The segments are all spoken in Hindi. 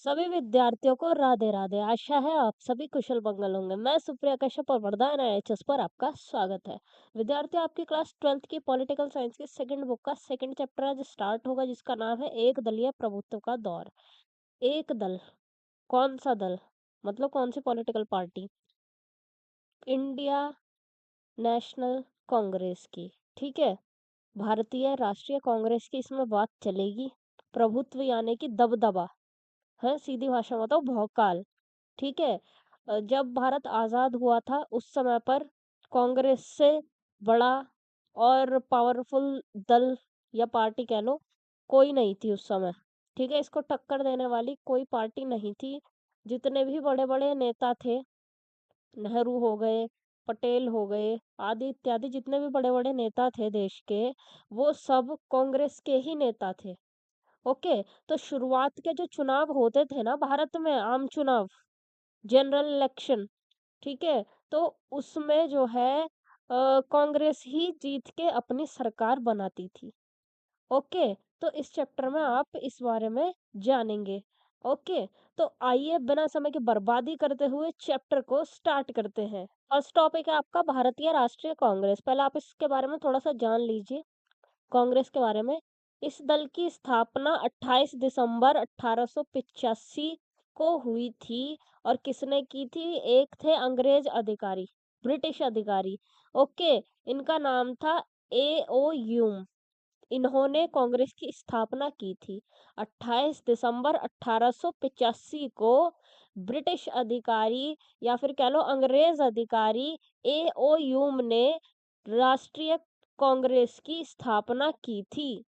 सभी विद्यार्थियों को राधे राधे। आशा है आप सभी कुशल मंगल होंगे। मैं सुप्रिया कश्यप और वरदान एचएस पर आपका स्वागत है। विद्यार्थियों, आपकी क्लास 12th की पॉलिटिकल साइंस की सेकंड बुक का सेकंड चैप्टर आज स्टार्ट होगा, जिसका नाम है एक दलीय प्रभुत्व का दौर। एक दल, कौन सा दल मतलब कौन सी political party? India National Congress की। ठीक है, भारतीय राष्ट्रीय कांग्रेस की इसमें बात चलेगी। प्रभुत्व यानी कि दबदबा है, सीधी भाषा में बताओ भौकाल। ठीक है। जब भारत आजाद हुआ था उस समय पर कांग्रेस से बड़ा और पावरफुल दल या पार्टी कह लो कोई नहीं थी उस समय। ठीक है, इसको टक्कर देने वाली कोई पार्टी नहीं थी। जितने भी बड़े बड़े नेता थे, नेहरू हो गए, पटेल हो गए, आदि इत्यादि जितने भी बड़े बड़े नेता थे देश के, वो सब कांग्रेस के ही नेता थे। ओके। तो शुरुआत के जो चुनाव होते थे ना भारत में, आम चुनाव, जनरल इलेक्शन, ठीक है, तो उसमें जो है कांग्रेस ही जीत के अपनी सरकार बनाती थी। ओके। तो इस चैप्टर में आप इस बारे में जानेंगे। ओके। तो आइए बिना समय की बर्बादी करते हुए चैप्टर को स्टार्ट करते हैं। फर्स्ट टॉपिक है आपका भारतीय राष्ट्रीय कांग्रेस। पहले आप इसके बारे में थोड़ा सा जान लीजिए, कांग्रेस के बारे में। इस दल की स्थापना 28 दिसंबर 1885 को हुई थी। और किसने की थी? एक थे अंग्रेज अधिकारी, ब्रिटिश अधिकारी। ओके। इनका नाम था ए.ओ. ह्यूम। इन्होंने कांग्रेस की स्थापना की थी 28 दिसंबर 1885 को। ब्रिटिश अधिकारी या फिर कह लो अंग्रेज अधिकारी ए.ओ. ह्यूम ने राष्ट्रीय कांग्रेस की स्थापना की थी।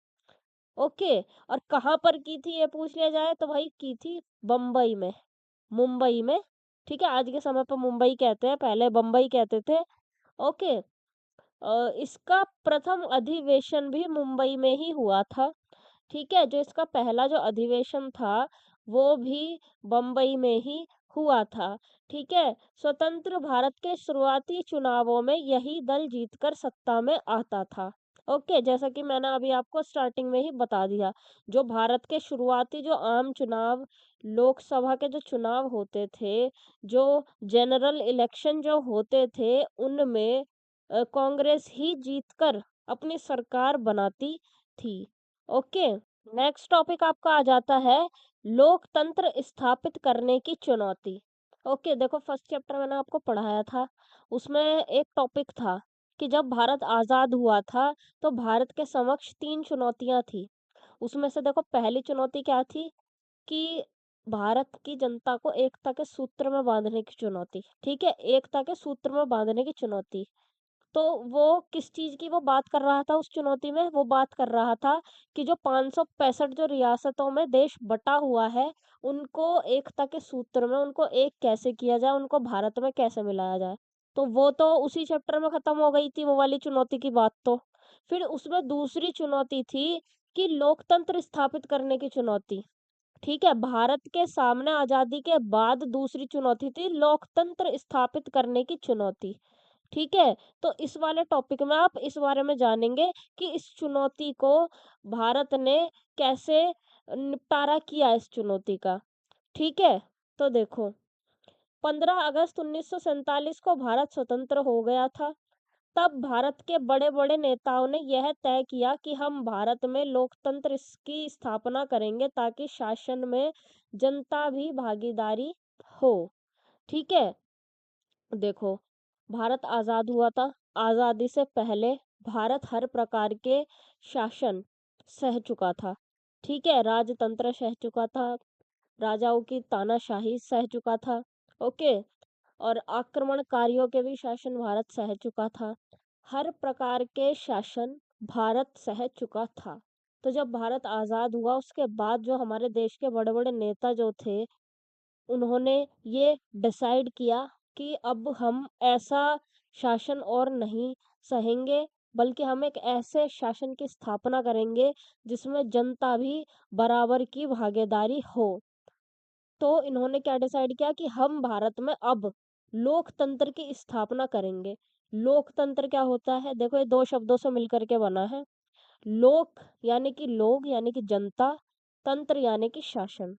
ओके। और कहाँ पर की थी ये पूछ लिया जाए तो भाई की थी बम्बई में, मुंबई में। ठीक है, आज के समय पर मुंबई कहते हैं, पहले बम्बई कहते थे। ओके। इसका प्रथम अधिवेशन भी मुंबई में ही हुआ था। ठीक है, जो इसका पहला जो अधिवेशन था वो भी बम्बई में ही हुआ था। ठीक है, स्वतंत्र भारत के शुरुआती चुनावों में यही दल जीतकर सत्ता में आता था। ओके, जैसा कि मैंने अभी आपको स्टार्टिंग में ही बता दिया, जो भारत के शुरुआती जो आम चुनाव, लोकसभा के जो चुनाव होते थे, जो जनरल इलेक्शन जो होते थे, उनमें कांग्रेस ही जीतकर अपनी सरकार बनाती थी। ओके। नेक्स्ट टॉपिक आपका आ जाता है लोकतंत्र स्थापित करने की चुनौती। ओके, देखो फर्स्ट चैप्टर मैंने आपको पढ़ाया था, उसमें एक टॉपिक था कि जब भारत आजाद हुआ था तो भारत के समक्ष 3 चुनौतियां थी। उसमें से देखो पहली चुनौती क्या थी कि भारत की जनता को एकता के सूत्र में बांधने की चुनौती। ठीक है, एकता के सूत्र में बांधने की चुनौती। तो वो किस चीज़ की वो बात कर रहा था उस चुनौती में? वो बात कर रहा था कि जो 565 जो रियासतों में देश बटा हुआ है, उनको एकता के सूत्र में उनको एक कैसे किया जाए, उनको भारत में कैसे मिलाया जाए। तो वो तो उसी चैप्टर में खत्म हो गई थी वो वाली चुनौती की बात तो। फिर उसमें दूसरी चुनौती थी कि लोकतंत्र स्थापित करने की चुनौती। ठीक है, भारत के सामने आज़ादी के बाद दूसरी चुनौती थी लोकतंत्र स्थापित करने की चुनौती। ठीक है, तो इस वाले टॉपिक में आप इस बारे में जानेंगे कि इस चुनौती को भारत ने कैसे निपटारा किया इस चुनौती का। ठीक है, तो देखो 15 अगस्त 1947 को भारत स्वतंत्र हो गया था। तब भारत के बड़े-बड़े नेताओं ने यह तय किया कि हम भारत में लोकतंत्र की स्थापना करेंगे ताकि शासन में जनता भी भागीदारी हो। ठीक है, देखो भारत आजाद हुआ था। आजादी से पहले भारत हर प्रकार के शासन सह चुका था। ठीक है, राजतंत्र सह चुका था, राजाओं की तानाशाही सह चुका था। ओके। और आक्रमणकारियों के भी शासन भारत सह चुका था। हर प्रकार के शासन भारत सह चुका था। तो जब भारत आजाद हुआ उसके बाद जो हमारे देश के बड़े बड़े नेता जो थे, उन्होंने ये डिसाइड किया कि अब हम ऐसा शासन और नहीं सहेंगे, बल्कि हम एक ऐसे शासन की स्थापना करेंगे जिसमें जनता भी बराबर की भागीदारी हो। तो इन्होंने क्या डिसाइड किया कि हम भारत में अब लोकतंत्र की स्थापना करेंगे। लोकतंत्र क्या होता है? देखो ये 2 शब्दों से मिलकर के बना है। लोक यानी कि लोग यानी कि जनता, तंत्र यानी कि शासन।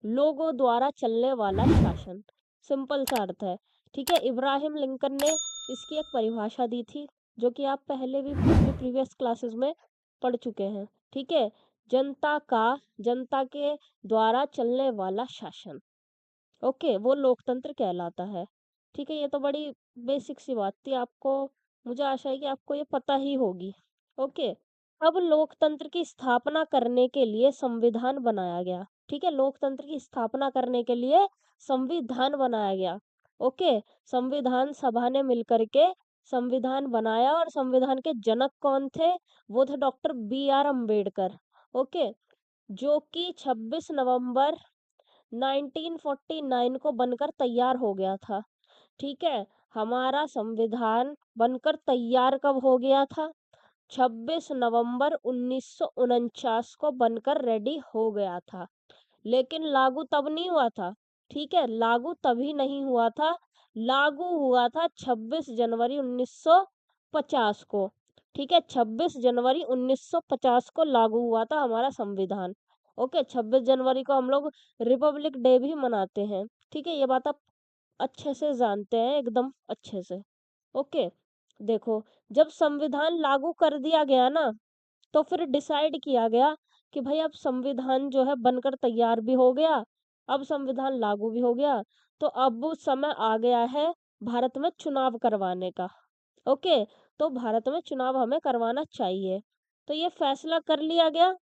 लोगों द्वारा चलने वाला शासन, सिंपल सा अर्थ है। ठीक है, इब्राहिम लिंकन ने इसकी एक परिभाषा दी थी, जो कि आप पहले भी अपने प्रीवियस क्लासेस में पढ़ चुके हैं। ठीक है, जनता के द्वारा चलने वाला शासन, ओके, वो लोकतंत्र कहलाता है। ठीक है, ये तो बड़ी बेसिक सी बात थी आपको, मुझे आशा है कि आपको ये पता ही होगी। ओके, अब लोकतंत्र की स्थापना करने के लिए संविधान बनाया गया। ठीक है, लोकतंत्र की स्थापना करने के लिए संविधान बनाया गया। ओके, संविधान सभा ने मिलकर के संविधान बनाया, और संविधान के जनक कौन थे? वो थे doctor B R Ambedkar. Okay, जो कि 26 नवंबर 1949 को बनकर तैयार हो गया था। ठीक है, हमारा संविधान बनकर तैयार कब हो गया था? 26 नवंबर 1949 को बनकर रेडी हो गया था, लेकिन लागू तब नहीं हुआ था। ठीक है, लागू तभी नहीं हुआ था, लागू हुआ था 26 जनवरी 1950 को। ठीक है, 26 जनवरी 1950 को लागू हुआ था हमारा संविधान। ओके, 26 जनवरी को हम लोग रिपब्लिक डे भी मनाते हैं। ठीक है, ये बात आप अच्छे से जानते हैं, एकदम अच्छे से। ओके, देखो, जब संविधान लागू कर दिया गया ना, तो फिर डिसाइड किया गया कि भाई अब संविधान जो है बनकर तैयार भी हो गया, अब संविधान लागू भी हो गया, तो अब समय आ गया है भारत में चुनाव करवाने का। ओके, तो भारत में चुनाव हमें करवाना चाहिए, तो ये फैसला कर लिया गया।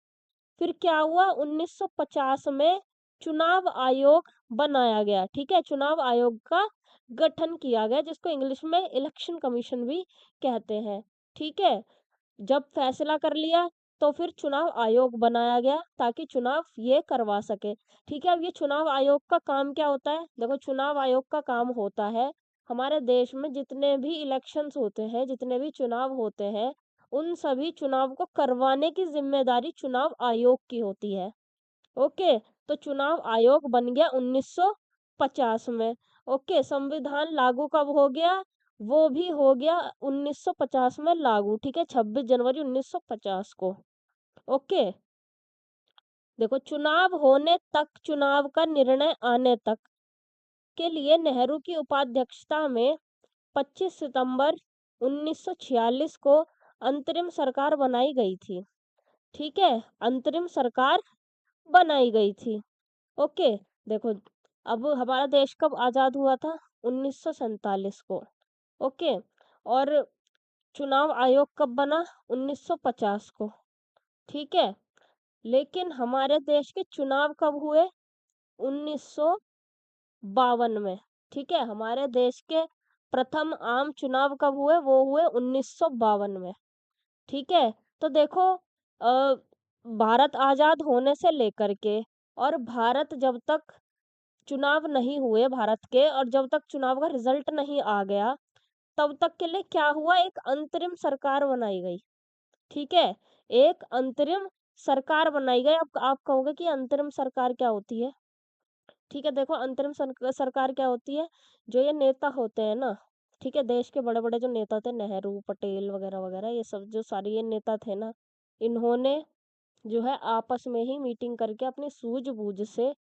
फिर क्या हुआ, 1950 में चुनाव आयोग बनाया गया। ठीक है, चुनाव आयोग का गठन किया गया, जिसको इंग्लिश में इलेक्शन कमीशन भी कहते हैं। ठीक है, जब फैसला कर लिया, तो फिर चुनाव आयोग बनाया गया ताकि चुनाव ये करवा सके। ठीक है, अब ये चुनाव आयोग का काम क्या होता है? देखो, चुनाव आयोग का काम होता है, हमारे देश में जितने भी इलेक्शंस होते हैं, जितने भी चुनाव होते हैं, उन सभी चुनाव को करवाने की जिम्मेदारी चुनाव आयोग की होती है। ओके, तो चुनाव आयोग बन गया 1950 में। ओके, संविधान लागू कब हो गया? वो भी हो गया 1950 में लागू। ठीक है, 26 जनवरी 1950 को। ओके, देखो, चुनाव होने तक, चुनाव का निर्णय आने तक के लिए नेहरू की उपाध्यक्षता में 25 सितंबर 1946 को अंतरिम सरकार बनाई गई थी। ठीक है, अंतरिम सरकार बनाई गई थी। ओके, देखो, अब हमारा देश कब आजाद हुआ था? 1947 को। ओके, और चुनाव आयोग कब बना? 1950 को। ठीक है, लेकिन हमारे देश के चुनाव कब हुए? 1952 में। ठीक है, हमारे देश के प्रथम आम चुनाव कब हुए? वो हुए 1952 में। ठीक है, तो देखो, भारत आजाद होने से लेकर के, और भारत जब तक चुनाव नहीं हुए भारत के, और जब तक चुनाव का रिजल्ट नहीं आ गया, तब तक के लिए क्या हुआ? एक अंतरिम सरकार बनाई गई। ठीक है, एक अंतरिम सरकार बनाई गई। अब आप कहोगे कि अंतरिम सरकार क्या होती है? ठीक है, देखो, अंतरिम सरकार क्या होती है? जो ये नेता होते हैं ना, ठीक है, देश के बड़े बड़े जो नेता थे, नेहरू, पटेल वगैरह वगैरह, ये सब जो सारे ये नेता थे ना, इन्होंने जो है आपस में ही मीटिंग करके अपनी सूझबूझ से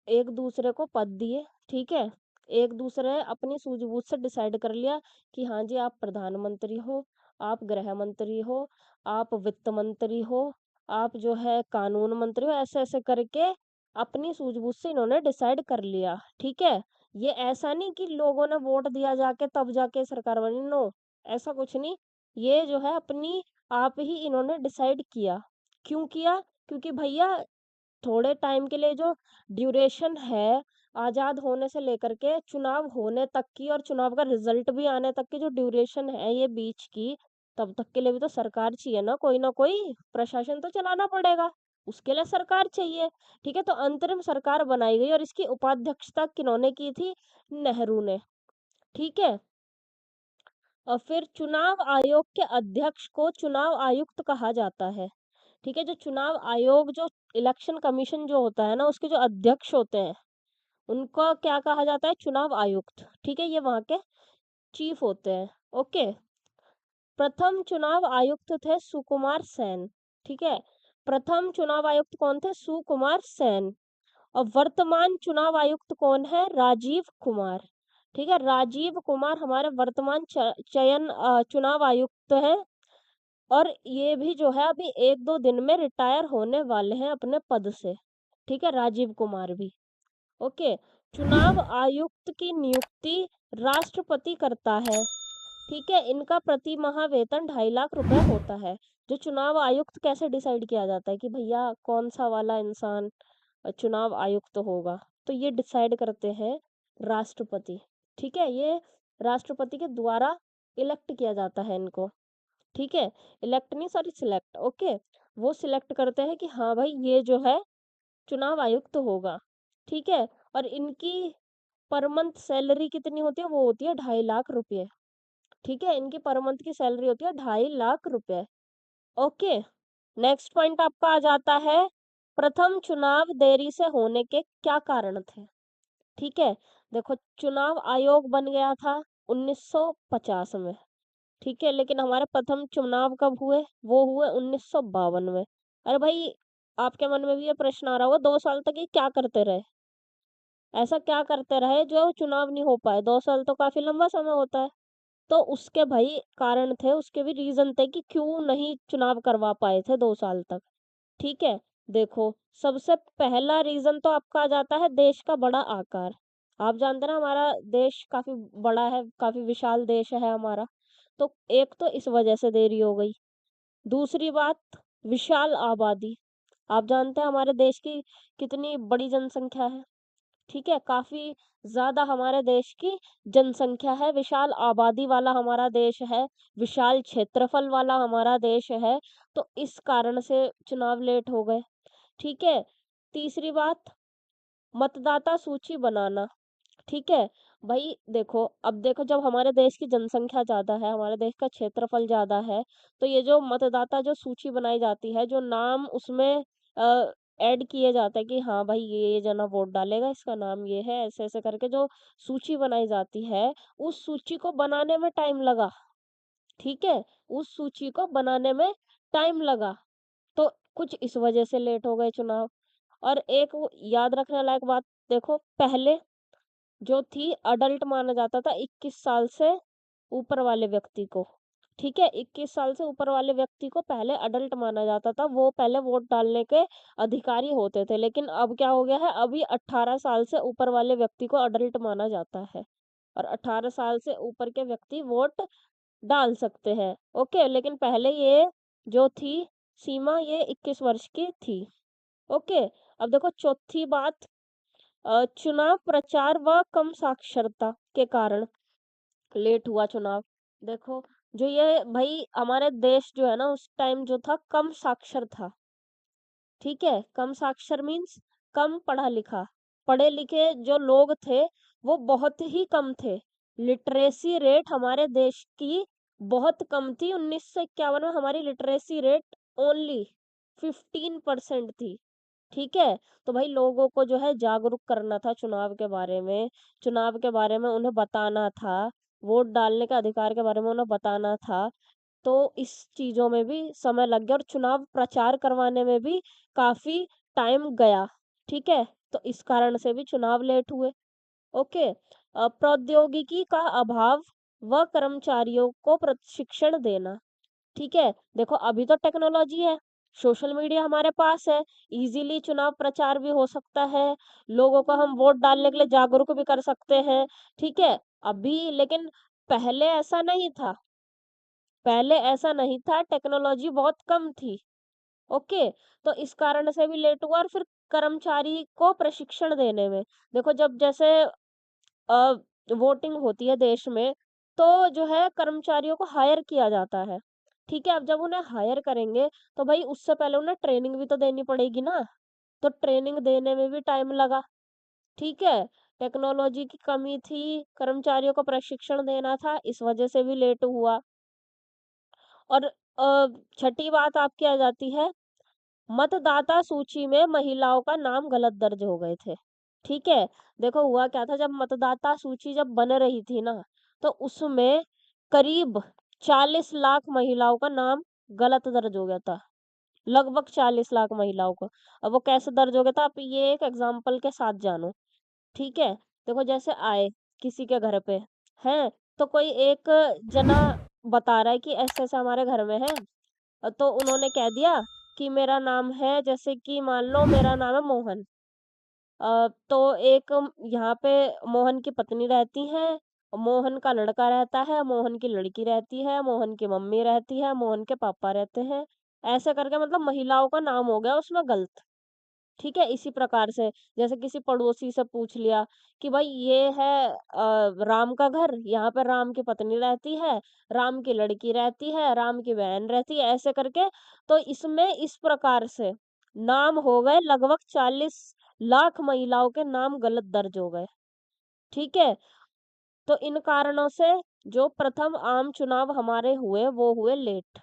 एक दूसरे को पद दिए। ठीक है, एक दूसरे अपनी सूझबूझ से डिसाइड कर लिया कि हाँ जी, आप प्रधानमंत्री हो, आप गृह मंत्री हो, आप वित्त मंत्री हो, आप जो है कानून मंत्री हो, ऐसे ऐसे करके अपनी सूझबूझ से इन्होंने डिसाइड कर लिया। ठीक है, ये ऐसा नहीं कि लोगों ने वोट दिया जाके तब जाके सरकार बनी, नो, ऐसा कुछ नहीं। ये जो है अपनी आप ही इन्होंने डिसाइड किया। क्यों किया? क्योंकि भैया, थोड़े टाइम के लिए जो ड्यूरेशन है, आजाद होने से लेकर के चुनाव होने तक की, और चुनाव का रिजल्ट भी आने तक की जो ड्यूरेशन है ये बीच की, तब तक के लिए भी तो सरकार चाहिए ना, कोई ना कोई प्रशासन तो चलाना पड़ेगा, उसके लिए सरकार चाहिए। ठीक है, तो अंतरिम सरकार बनाई गई, और इसकी उपाध्यक्षता किन्होंने की थी? नेहरू ने। ठीक है, और फिर चुनाव आयोग के अध्यक्ष को चुनाव आयुक्त कहा जाता है। ठीक है, जो चुनाव आयोग, जो इलेक्शन कमीशन जो होता है ना, उसके जो अध्यक्ष होते हैं, उनको क्या कहा जाता है? चुनाव आयुक्त। ठीक है, ये वहाँ के चीफ होते हैं। ओके, प्रथम चुनाव आयुक्त थे सुकुमार सेन। ठीक है, प्रथम चुनाव आयुक्त कौन थे? सुकुमार सेन। और वर्तमान चुनाव आयुक्त कौन है? राजीव कुमार। ठीक है, राजीव कुमार हमारे वर्तमान चुनाव आयुक्त हैं। और ये भी जो है अभी 1-2 दिन में रिटायर होने वाले हैं अपने पद से। ठीक है, राजीव कुमार भी। ओके। चुनाव आयुक्त की नियुक्ति राष्ट्रपति करता है। ठीक है, इनका प्रति माह वेतन 2.5 लाख रुपए होता है। जो चुनाव आयुक्त कैसे डिसाइड किया जाता है कि भैया कौन सा वाला इंसान चुनाव आयुक्त होगा? तो ये डिसाइड करते हैं राष्ट्रपति। ठीक है, ये राष्ट्रपति के द्वारा इलेक्ट किया जाता है इनको। ठीक है, इलेक्ट नहीं, सॉरी, सिलेक्ट। ओके, वो सिलेक्ट करते हैं कि हाँ भाई ये जो है चुनाव आयुक्त होगा। ठीक है, और इनकी पर मंथ सैलरी कितनी होती है? वो होती है 2.5 लाख रुपए। ठीक है, इनकी पर मंथ की सैलरी होती है 2.5 लाख रुपए। ओके। नेक्स्ट पॉइंट आपका आ जाता है, प्रथम चुनाव देरी से होने के क्या कारण थे? ठीक है, देखो चुनाव आयोग बन गया था 1950 में। ठीक है, लेकिन हमारे प्रथम चुनाव कब हुए? वो हुए 1952 में। अरे भाई, आपके मन में भी ये प्रश्न आ रहा होगा, 2 साल तक ये क्या करते रहे? ऐसा क्या करते रहे जो चुनाव नहीं हो पाए? 2 साल तो काफी लंबा समय होता है। तो उसके भाई कारण थे, उसके भी रीजन थे कि क्यों नहीं चुनाव करवा पाए थे 2 साल तक। ठीक है, देखो सबसे पहला रीजन तो आपका आ जाता है देश का बड़ा आकार। आप जानते हैं ना हमारा देश काफी बड़ा है, काफी विशाल देश है हमारा। तो एक तो इस वजह से देरी हो गई। दूसरी बात, विशाल आबादी। आप जानते हैं हमारे देश की कितनी बड़ी जनसंख्या है। ठीक है, काफी ज्यादा हमारे देश की जनसंख्या है, विशाल आबादी वाला हमारा देश है, विशाल क्षेत्रफल वाला हमारा देश है। तो इस कारण से चुनाव लेट हो गए। ठीक है, तीसरी बात, मतदाता सूची बनाना। ठीक है, भाई देखो, अब देखो जब हमारे देश की जनसंख्या ज्यादा है, हमारे देश का क्षेत्रफल ज्यादा है, तो ये जो मतदाता जो सूची बनाई जाती है, जो नाम उसमें ऐड किए जाते हैं कि हाँ भाई ये जना वोट डालेगा, इसका नाम ये है, ऐसे ऐसे करके जो सूची बनाई जाती है, उस सूची को बनाने में टाइम लगा। ठीक है, उस सूची को बनाने में टाइम लगा। तो कुछ इस वजह से लेट हो गए चुनाव। और एक वो याद रखने लायक बात, देखो पहले जो थी अडल्ट माना जाता था 21 साल से ऊपर वाले व्यक्ति को। ठीक है, 21 साल से ऊपर वाले व्यक्ति को पहले अडल्ट माना जाता था, वो पहले वोट डालने के अधिकारी होते थे। लेकिन अब क्या हो गया है, अभी 18 साल से ऊपर वाले व्यक्ति को अडल्ट माना जाता है। और 18 साल से ऊपर के व्यक्ति वोट डाल सकते हैं। ओके, लेकिन पहले ये जो थी सीमा, ये 21 वर्ष की थी। ओके। अब देखो चौथी बात, चुनाव प्रचार व कम साक्षरता के कारण लेट हुआ चुनाव। देखो, जो ये भाई हमारे देश जो है ना उस टाइम जो था कम साक्षर था। ठीक है, कम साक्षर मीन्स कम पढ़ा लिखा। पढ़े लिखे जो लोग थे वो बहुत ही कम थे। लिटरेसी रेट हमारे देश की बहुत कम थी। 1951 में हमारी लिटरेसी रेट ओनली 15% थी। ठीक है, तो भाई लोगों को जो है जागरूक करना था चुनाव के बारे में, चुनाव के बारे में उन्हें बताना था, वोट डालने के अधिकार के बारे में उन्हें बताना था। तो इस चीजों में भी समय लग गया और चुनाव प्रचार करवाने में भी काफी टाइम गया। ठीक है, तो इस कारण से भी चुनाव लेट हुए। ओके। प्रौद्योगिकी का अभाव व कर्मचारियों को प्रशिक्षण देना। ठीक है, देखो अभी तो टेक्नोलॉजी है, सोशल मीडिया हमारे पास है, इजीली चुनाव प्रचार भी हो सकता है, लोगों को हम वोट डालने के लिए जागरूक भी कर सकते हैं। ठीक है, अभी लेकिन पहले ऐसा नहीं था। पहले ऐसा नहीं था, टेक्नोलॉजी बहुत कम थी। ओके, तो इस कारण से भी लेट हुआ। और फिर कर्मचारी को प्रशिक्षण देने में, देखो जब जैसे अ, वोटिंग होती है देश में, तो जो है कर्मचारियों को हायर किया जाता है। ठीक है, अब जब उन्हें हायर करेंगे तो भाई उससे पहले उन्हें ट्रेनिंग भी तो देनी पड़ेगी ना। तो ट्रेनिंग देने में भी टाइम लगा। ठीक है, टेक्नोलॉजी की कमी थी, कर्मचारियों को प्रशिक्षण देना था, इस वजह से भी लेट हुआ। और छठी बात आपकी आ जाती है, मतदाता सूची में महिलाओं का नाम गलत दर्ज हो गए थे। ठीक है, देखो हुआ क्या था, जब मतदाता सूची जब बन रही थी ना, तो उसमें करीब 40 लाख महिलाओं का नाम गलत दर्ज हो गया था। लगभग 40 लाख महिलाओं को। अब वो कैसे दर्ज हो गया था, आप ये एक एग्जाम्पल के साथ जानो। ठीक है, देखो जैसे आए किसी के घर पे हैं, तो कोई एक जना बता रहा है कि ऐसे ऐसे हमारे घर में है। तो उन्होंने कह दिया कि मेरा नाम है, जैसे कि मान लो मेरा नाम है मोहन। तो एक यहाँ पे मोहन की पत्नी रहती है, मोहन का लड़का रहता है, मोहन की लड़की रहती है, मोहन की मम्मी रहती है, मोहन के पापा रहते हैं। ऐसे करके मतलब महिलाओं का नाम हो गया उसमें गलत। ठीक है, इसी प्रकार से जैसे किसी पड़ोसी से पूछ लिया कि भाई ये है राम का घर, यहाँ पे राम की पत्नी रहती है, राम की लड़की रहती है, राम की बहन रहती है, ऐसे करके। तो इसमें इस प्रकार से नाम हो गए, लगभग 40 लाख महिलाओं के नाम गलत दर्ज हो गए। ठीक है, तो इन कारणों से जो प्रथम आम चुनाव हमारे हुए वो हुए लेट।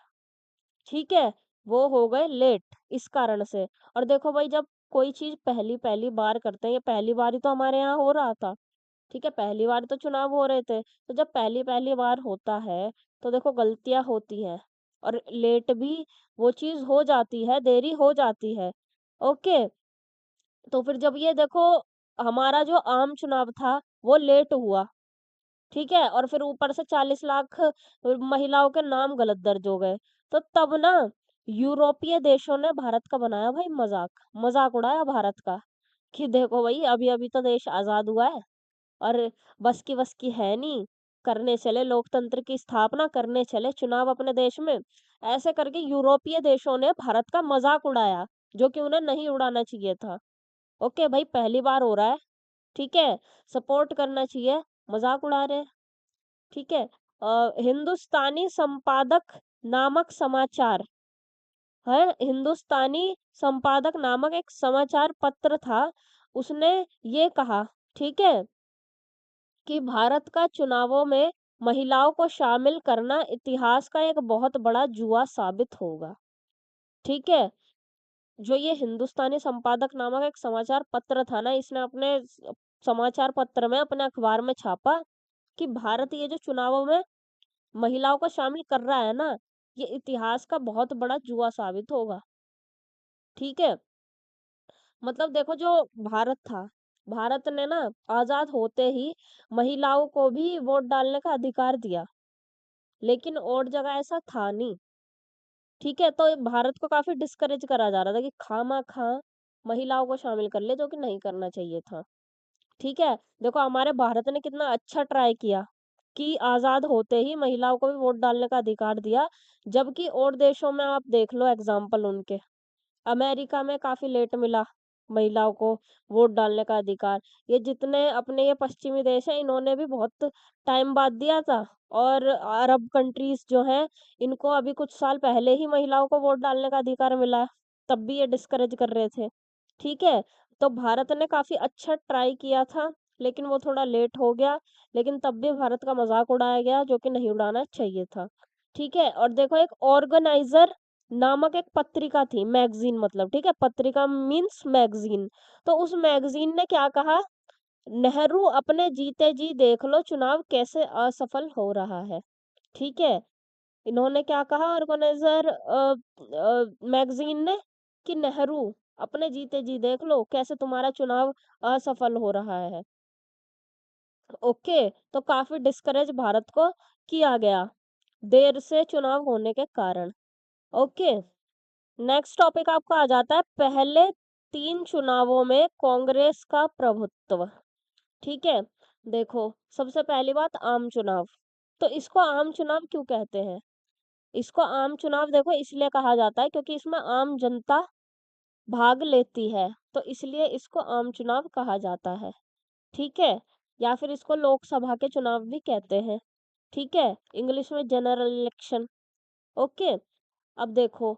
ठीक है, वो हो गए लेट इस कारण से। और देखो भाई, जब कोई चीज पहली पहली बार करते हैं, ये पहली बार ही तो हमारे यहाँ हो रहा था। ठीक है, पहली बार तो चुनाव हो रहे थे, तो जब पहली पहली बार होता है तो देखो गलतियां होती हैं, और लेट भी वो चीज हो जाती है, देरी हो जाती है। ओके, तो फिर जब ये देखो हमारा जो आम चुनाव था वो लेट हुआ, ठीक है, और फिर ऊपर से 40 लाख महिलाओं के नाम गलत दर्ज हो गए। तो तब ना यूरोपीय देशों ने भारत का बनाया भाई मजाक, मजाक उड़ाया भारत का, कि देखो भाई अभी अभी तो देश आजाद हुआ है, और बस की है नहीं, करने चले लोकतंत्र की स्थापना, करने चले चुनाव अपने देश में। ऐसे करके यूरोपीय देशों ने भारत का मजाक उड़ाया, जो कि उन्हें नहीं उड़ाना चाहिए था। ओके भाई, पहली बार हो रहा है, ठीक है, सपोर्ट करना चाहिए, मजाक उड़ा रहे हैं। ठीक है, हिंदुस्तानी संपादक नामक समाचार है, हिंदुस्तानी संपादक नामक एक समाचार पत्र था, उसने ये कहा, ठीक है, कि भारत का चुनावों में महिलाओं को शामिल करना इतिहास का एक बहुत बड़ा जुआ साबित होगा। ठीक है, जो ये हिंदुस्तानी संपादक नामक एक समाचार पत्र था ना, इसने अपने समाचार पत्र में, अपने अखबार में छापा कि भारत ये जो चुनावों में महिलाओं को शामिल कर रहा है ना, ये इतिहास का बहुत बड़ा जुआ साबित होगा। ठीक है, मतलब देखो जो भारत था, भारत ने ना आजाद होते ही महिलाओं को भी वोट डालने का अधिकार दिया, लेकिन और जगह ऐसा था नहीं। ठीक है, तो भारत को काफी डिस्करेज करा जा रहा था कि खामा खा महिलाओं को शामिल कर ले, जो कि नहीं करना चाहिए था। ठीक है, देखो हमारे भारत ने कितना अच्छा ट्राई किया कि आजाद होते ही महिलाओं को भी वोट डालने का अधिकार दिया, जबकि और देशों में आप देख लो एग्जाम्पल उनके। अमेरिका में काफी लेट मिला महिलाओं को वोट डालने का अधिकार। ये जितने अपने ये पश्चिमी देश है, इन्होंने भी बहुत टाइम बाद दिया था। और अरब कंट्रीज जो हैं, इनको अभी कुछ साल पहले ही महिलाओं को वोट डालने का अधिकार मिला है, तब भी ये डिस्करेज कर रहे थे। ठीक है, तो भारत ने काफी अच्छा ट्राई किया था, लेकिन वो थोड़ा लेट हो गया, लेकिन तब भी भारत का मजाक उड़ाया गया, जो कि नहीं उड़ाना चाहिए था। ठीक है, और देखो एक ऑर्गेनाइजर नामक एक पत्रिका थी, मैगजीन मतलब, ठीक है, पत्रिका मीन्स मैगजीन। तो उस मैगजीन ने क्या कहा, नेहरू अपने जीते जी देख लो चुनाव कैसे असफल हो रहा है। ठीक है, इन्होंने क्या कहा ऑर्गेनाइजर मैगजीन ने, कि नेहरू अपने जीते जी देख लो कैसे तुम्हारा चुनाव असफल हो रहा है। ओके, तो काफी डिस्करेज भारत को किया गया देर से चुनाव होने के कारण। ओके, नेक्स्ट टॉपिक आपका आ जाता है पहले 3 चुनावों में कांग्रेस का प्रभुत्व। ठीक है, देखो सबसे पहली बात आम चुनाव। तो इसको आम चुनाव क्यों कहते हैं? इसको आम चुनाव देखो इसलिए कहा जाता है क्योंकि इसमें आम जनता भाग लेती है, तो इसलिए इसको आम चुनाव कहा जाता है। ठीक है, या फिर इसको लोकसभा के चुनाव भी कहते हैं। ठीक है, इंग्लिश में जनरल इलेक्शन। ओके, अब देखो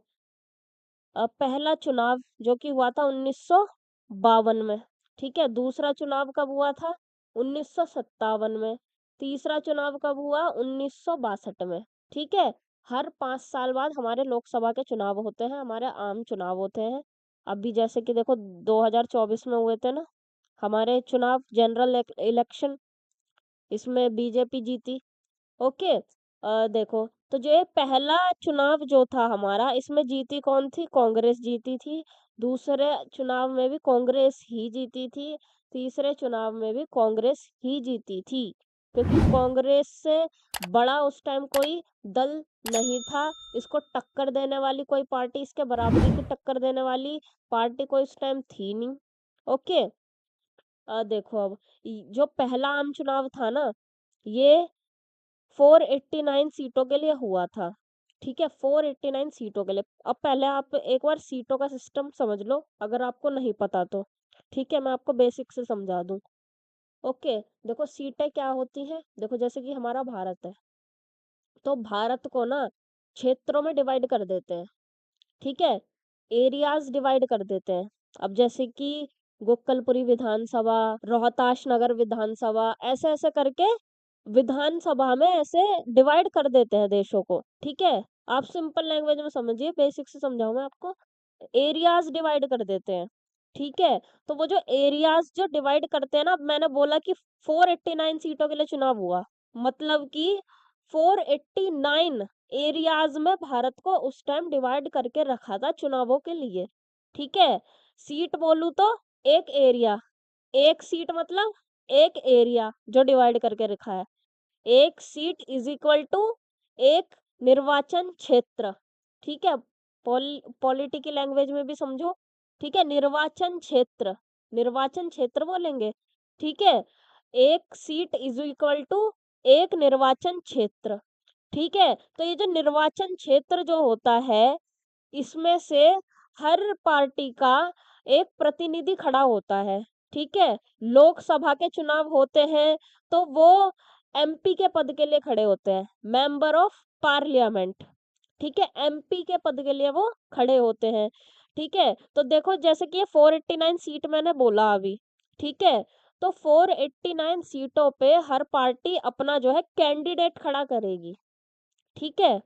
पहला चुनाव जो कि हुआ था 1952 में। ठीक है, दूसरा चुनाव कब हुआ था? 1957 में। तीसरा चुनाव कब हुआ? 1962 में। ठीक है, हर 5 साल बाद हमारे लोकसभा के चुनाव होते हैं, हमारे आम चुनाव होते हैं। अभी जैसे कि देखो 2024 में हुए थे ना हमारे चुनाव, जनरल इलेक्शन, इसमें बीजेपी जीती। ओके, देखो तो जो ये पहला चुनाव जो था हमारा, इसमें जीती कौन थी? कांग्रेस जीती थी। दूसरे चुनाव में भी कांग्रेस ही जीती थी। तीसरे चुनाव में भी कांग्रेस ही जीती थी, क्योंकि कांग्रेस से बड़ा उस टाइम कोई दल नहीं था। इसको टक्कर देने वाली कोई पार्टी, इसके बराबरी की टक्कर देने वाली पार्टी कोई उस टाइम थी नहीं। ओके। देखो अब, जो पहला आम चुनाव था ना, ये 489 सीटों के लिए हुआ था। ठीक है, 489 सीटों के लिए। अब पहले आप एक बार सीटों का सिस्टम समझ लो, अगर आपको नहीं पता तो। ठीक है, मैं आपको बेसिक से समझा दूं। ओके। देखो सीटें क्या होती हैं, देखो जैसे कि हमारा भारत है, तो भारत को ना क्षेत्रों में डिवाइड कर देते हैं। ठीक है, एरियाज डिवाइड कर देते हैं। अब जैसे कि गोकलपुरी विधानसभा, रोहतास नगर विधानसभा, ऐसे ऐसे करके विधानसभा में ऐसे डिवाइड कर देते हैं देशों को। ठीक है, आप सिंपल लैंग्वेज में समझिए, बेसिक से समझाऊं मैं आपको। एरियाज डिवाइड कर देते हैं। ठीक है, तो वो जो एरियाज जो डिवाइड करते हैं ना, अब मैंने बोला कि 489 सीटों के लिए चुनाव हुआ, मतलब कि 489 एरियाज में भारत को उस टाइम डिवाइड करके रखा था चुनावों के लिए। ठीक है, सीट बोलूं तो एक एरिया, एक सीट मतलब एक एरिया जो डिवाइड करके रखा है। एक सीट इज इक्वल टू एक निर्वाचन क्षेत्र। ठीक है, पॉलिटिकल लैंग्वेज में भी समझो। ठीक है, निर्वाचन क्षेत्र, निर्वाचन क्षेत्र बोलेंगे। ठीक है, एक सीट इज इक्वल टू एक निर्वाचन क्षेत्र। ठीक है, तो ये जो निर्वाचन क्षेत्र जो होता है, इसमें से हर पार्टी का एक प्रतिनिधि खड़ा होता है। ठीक है, लोकसभा के चुनाव होते हैं तो वो एमपी के पद के लिए खड़े होते हैं, मेंबर ऑफ पार्लियामेंट। ठीक है, एमपी के पद के लिए वो खड़े होते हैं। ठीक है, तो देखो जैसे कि ये 489 सीट मैंने बोला अभी। ठीक है, तो 489 सीटों पे हर पार्टी अपना जो है कैंडिडेट खड़ा करेगी। ठीक है,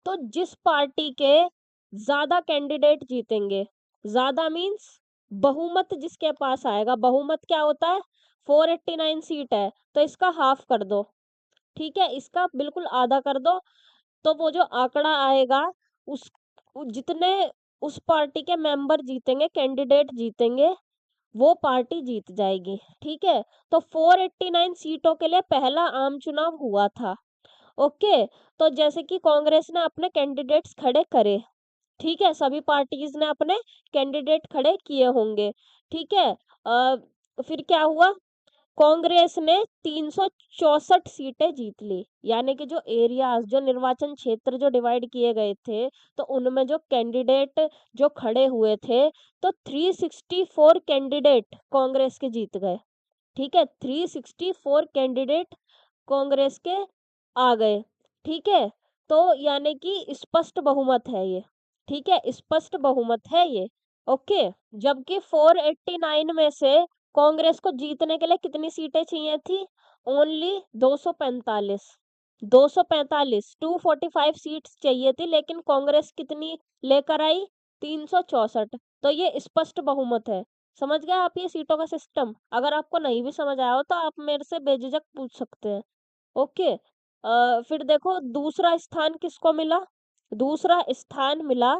तो जिस पार्टी के ज्यादा कैंडिडेट जीतेंगे, ज्यादा मीन्स बहुमत जिसके पास आएगा, बहुमत क्या होता है? 489 सीट है तो इसका हाफ कर दो। ठीक है, इसका बिल्कुल आधा कर दो, तो वो जो आंकड़ा आएगा, उस जितने उस पार्टी के मेंबर जीतेंगे, कैंडिडेट जीतेंगे, वो पार्टी जीत जाएगी। ठीक है, तो 489 सीटों के लिए पहला आम चुनाव हुआ था। ओके, तो जैसे कि कांग्रेस ने अपने कैंडिडेट्स खड़े करे। ठीक है, सभी पार्टीज ने अपने कैंडिडेट खड़े किए होंगे। ठीक है, फिर क्या हुआ? कांग्रेस ने 364 सीटें जीत ली, यानी कि जो एरियाज, जो निर्वाचन क्षेत्र जो डिवाइड किए गए थे, तो उनमें जो कैंडिडेट जो खड़े हुए थे, तो 364 कैंडिडेट कांग्रेस के जीत गए। ठीक है, 364 कैंडिडेट कांग्रेस के आ गए। ठीक है, तो यानी कि स्पष्ट बहुमत है ये। ठीक है, स्पष्ट बहुमत है ये। ओके, जबकि 489 में से कांग्रेस को जीतने के लिए कितनी सीटें चाहिए थी? ओनली 245। 245, 245 सीट्स चाहिए थी, लेकिन कांग्रेस कितनी लेकर आई? 364। तो ये स्पष्ट बहुमत है। समझ गए आप ये सीटों का सिस्टम? अगर आपको नहीं भी समझ आया हो तो आप मेरे से बेझिझक पूछ सकते हैं। ओके। फिर देखो दूसरा स्थान किसको मिला? दूसरा स्थान मिला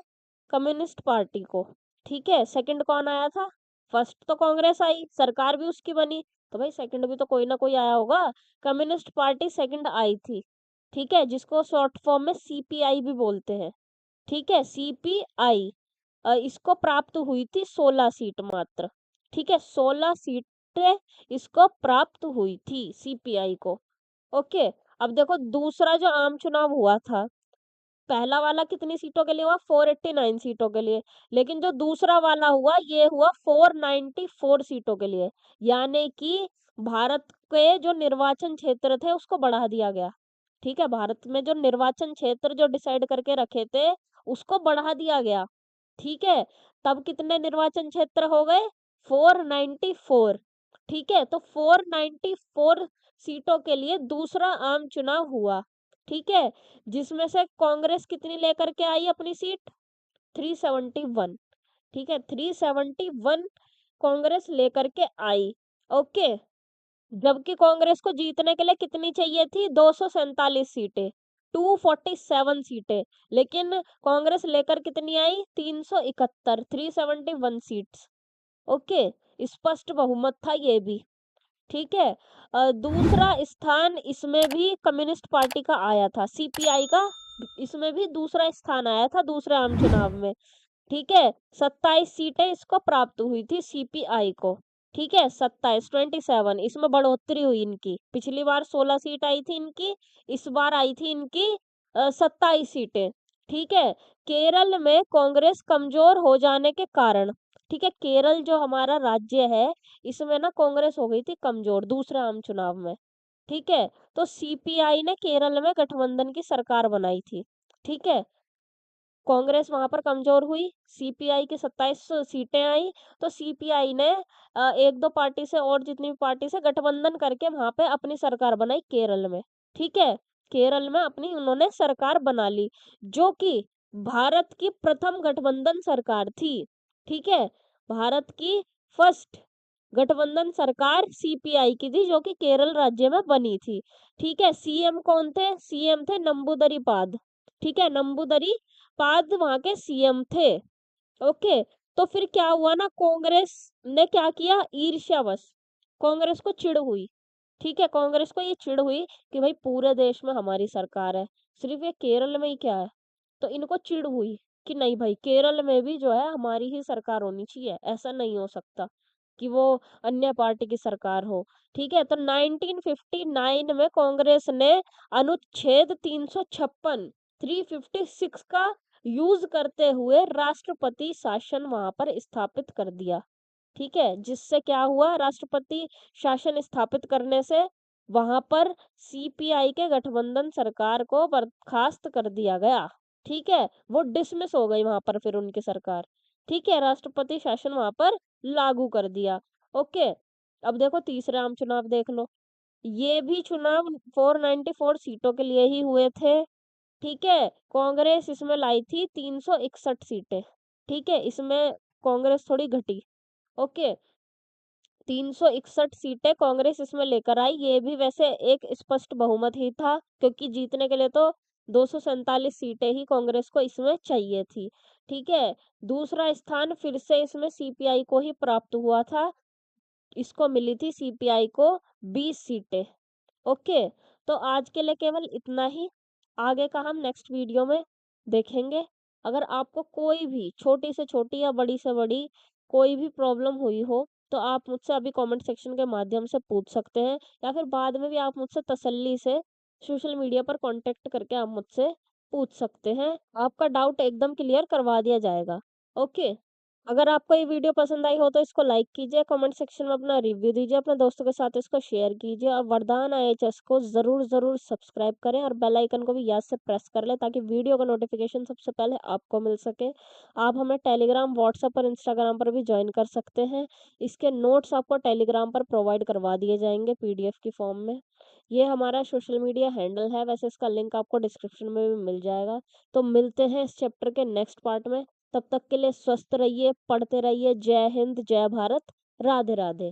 कम्युनिस्ट पार्टी को। ठीक है, सेकंड कौन आया था? फर्स्ट तो कांग्रेस आई, सरकार भी उसकी बनी, तो भाई सेकंड भी तो कोई ना कोई आया होगा। कम्युनिस्ट पार्टी सेकंड आई थी। ठीक है, जिसको शॉर्ट फॉर्म में सीपीआई भी बोलते हैं। ठीक है, सीपीआई, इसको प्राप्त हुई थी 16 सीट मात्र। ठीक है, 16 सीटें इसको प्राप्त हुई थी सीपीआई को। ओके, अब देखो दूसरा जो आम चुनाव हुआ था, पहला वाला कितनी सीटों के लिए हुआ? 489 सीटों के लिए। लेकिन जो दूसरा वाला हुआ, ये हुआ 494 सीटों के लिए, यानी कि भारत के जो निर्वाचन क्षेत्र थे उसको बढ़ा दिया गया। ठीक है, भारत में जो निर्वाचन क्षेत्र जो डिसाइड करके रखे थे, उसको बढ़ा दिया गया। ठीक है, तब कितने निर्वाचन क्षेत्र हो गए? 494। ठीक है, तो 494 सीटों के लिए दूसरा आम चुनाव हुआ। ठीक है, जिसमें से कांग्रेस कितनी लेकर के आई अपनी सीट? 371। ठीक है, 371 कांग्रेस लेकर के आई। ओके, जबकि कांग्रेस को जीतने के लिए कितनी चाहिए थी? 247 सीटें। 247 सीटें, लेकिन कांग्रेस लेकर कितनी आई? 371, 371 सीट्स। ओके, स्पष्ट बहुमत था ये भी। ठीक है। दूसरा स्थान इसमें भी कम्युनिस्ट पार्टी का आया था, सीपीआई का इसमें भी दूसरा स्थान आया था दूसरे आम चुनाव में। ठीक है, 27 सीटें इसको प्राप्त हुई थी सीपीआई को। ठीक है, 27, 27 इसमें बढ़ोतरी हुई इनकी। पिछली बार 16 सीट आई थी इनकी, इस बार आई थी इनकी 27 सीटें। ठीक है, केरल में कांग्रेस कमजोर हो जाने के कारण, ठीक है, केरल जो हमारा राज्य है, इसमें ना कांग्रेस हो गई थी कमजोर दूसरे आम चुनाव में। ठीक है, तो सीपीआई ने केरल में गठबंधन की सरकार बनाई थी। ठीक है, कांग्रेस वहां पर कमजोर हुई, सीपीआई की 27 सीटें आई, तो सीपीआई ने एक दो पार्टी से और जितनी भी पार्टी से गठबंधन करके वहां पे अपनी सरकार बनाई केरल में। ठीक है, केरल में अपनी उन्होंने सरकार बना ली, जो कि भारत की प्रथम गठबंधन सरकार थी। ठीक है, भारत की फर्स्ट गठबंधन सरकार सीपीआई की थी, जो कि केरल राज्य में बनी थी। ठीक है, सीएम कौन थे? सीएम थे नंबूदरी पाद। ठीक है, नंबूदरी पाद वहां के सीएम थे। ओके, तो फिर क्या हुआ ना, कांग्रेस ने क्या किया, ईर्ष्यावश कांग्रेस को चिढ़ हुई। ठीक है, कांग्रेस को ये चिढ़ हुई कि भाई पूरे देश में हमारी सरकार है, सिर्फ ये केरल में ही क्या है। तो इनको चिढ़ हुई कि नहीं भाई, केरल में भी जो है हमारी ही सरकार होनी चाहिए, ऐसा नहीं हो सकता कि वो अन्य पार्टी की सरकार हो। ठीक है, तो 1959 में कांग्रेस ने अनुच्छेद 356, 356 का यूज करते हुए राष्ट्रपति शासन वहां पर स्थापित कर दिया। ठीक है, जिससे क्या हुआ, राष्ट्रपति शासन स्थापित करने से वहां पर सीपीआई के गठबंधन सरकार को बर्खास्त कर दिया गया। ठीक है, वो डिसमिस हो गई वहां पर फिर उनकी सरकार। ठीक है, राष्ट्रपति शासन वहां पर लागू कर दिया। ओके, अब देखो तीसरा आम चुनाव देख लो। ये भी चुनाव 494 सीटों के लिए ही हुए थे। ठीक है, कांग्रेस इसमें लाई थी 361 सीटें। ठीक है, इसमें कांग्रेस थोड़ी घटी। ओके, 361 सीटें कांग्रेस इसमें लेकर आई। ये भी वैसे एक स्पष्ट बहुमत ही था, क्योंकि जीतने के लिए तो 247 सीटें ही कांग्रेस को इसमें चाहिए थी। ठीक है, दूसरा स्थान फिर से इसमें सीपीआई को ही प्राप्त हुआ था। इसको मिली थी सीपीआई को 20 सीटें। ओके, तो आज के लिए केवल इतना ही। आगे का हम नेक्स्ट वीडियो में देखेंगे। अगर आपको कोई भी छोटी से छोटी या बड़ी से बड़ी कोई भी प्रॉब्लम हुई हो, तो आप मुझसे अभी कमेंट सेक्शन के माध्यम से पूछ सकते हैं, या फिर बाद में भी आप मुझसे तसल्ली से सोशल मीडिया पर कांटेक्ट करके आप मुझसे पूछ सकते हैं। आपका डाउट एकदम क्लियर करवा दिया जाएगा। ओके, अगर आपको ये वीडियो पसंद आई हो तो इसको लाइक कीजिए, कमेंट सेक्शन में अपना रिव्यू दीजिए, अपने दोस्तों के साथ इसको शेयर कीजिए, और वरदान आईएचएस को ज़रूर ज़रूर सब्सक्राइब करें और बेल आइकन को भी याद से प्रेस कर लें, ताकि वीडियो का नोटिफिकेशन सबसे पहले आपको मिल सके। आप हमें टेलीग्राम, व्हाट्सएप और इंस्टाग्राम पर भी ज्वाइन कर सकते हैं। इसके नोट्स आपको टेलीग्राम पर प्रोवाइड करवा दिए जाएंगे पीडीएफ की फॉर्म में। ये हमारा सोशल मीडिया हैंडल है, वैसे इसका लिंक आपको डिस्क्रिप्शन में भी मिल जाएगा। तो मिलते हैं इस चैप्टर के नेक्स्ट पार्ट में। तब तक के लिए स्वस्थ रहिए, पढ़ते रहिए। जय हिंद, जय भारत, राधे राधे।